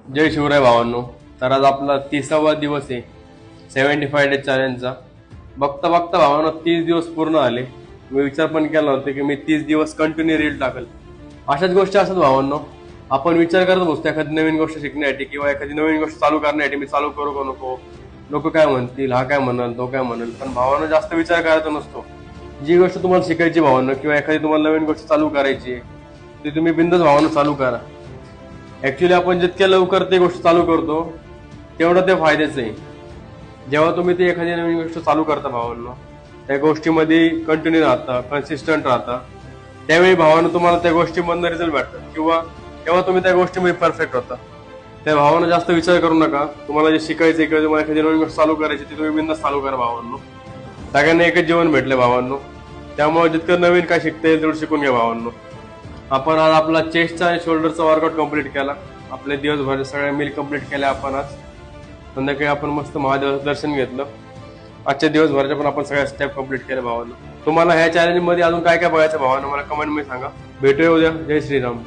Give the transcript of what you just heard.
जय शिवराय भावांनो. तर आज आपला 30वा दिवस आहे 75 डेज चॅलेंजचा. बघता बघता भावांनो 30 दिवस पूर्ण आले. मी विचार पण केला होता की मी 30 दिवस कंटिन्यू रील टाकल. अशाच गोष्टी असतात भावांनो. आपण विचार करत बसतो एखादी नवीन गोष्ट शिकण्यासाठी किंवा एखादी नवीन गोष्ट चालू करण्यासाठी मी चालू करू का नको, लोक काय म्हणतील, हा काय म्हणाल, तो काय म्हणाल. पण भावांनो जास्त विचार करायचा नसतो. जी गोष्ट तुम्हाला शिकायची भावांनो किंवा एखादी तुम्हाला नवीन गोष्ट चालू करायची आहे, ती तुम्ही बिंदास भावांनो चालू करा. ऍक्च्युली आपण जितक्या लवकर ते गोष्ट चालू करतो तेवढं ते फायद्याचं आहे. जेव्हा तुम्ही ती एखादी नवीन गोष्ट चालू करता भावांनो, त्या गोष्टीमध्ये कंटिन्यू राहता, कन्सिस्टंट राहता, त्यावेळी भावानं तुम्हाला त्या गोष्टीमधनं रिझल्ट भेटतात किंवा तेव्हा तुम्ही त्या गोष्टीमध्ये परफेक्ट होता. त्या भावानं जास्त विचार करू नका. तुम्हाला जे शिकायचं किंवा तुम्हाला एखादी नवीन गोष्ट चालू करायची ती तुम्ही बिंदास चालू करा भावांनो. सगळ्यांना एकच जीवन भेटले भावांनो, त्यामुळे जितकं नवीन काय शिकता येईल तेवढं शिकून घ्या भावांनो. आपण आज आपला चेस्टचा आणि शोल्डरचा वर्कआउट कम्प्लीट केला. आपले दिवसभर सगळ्या मील कम्प्लीट केल्या आपण आज. संध्याकाळी आपण मस्त महादेवाचं दर्शन घेतलं. आजच्या दिवसभराच्या पण आपण सगळ्या स्टेप कम्प्लीट केल्या भावांनो. तुम्हाला ह्या चॅलेंज मध्ये अजून काय काय बघायचं भावांनो मला कमेंट मध्ये सांगा. भेटूया उद्या. जय श्रीराम.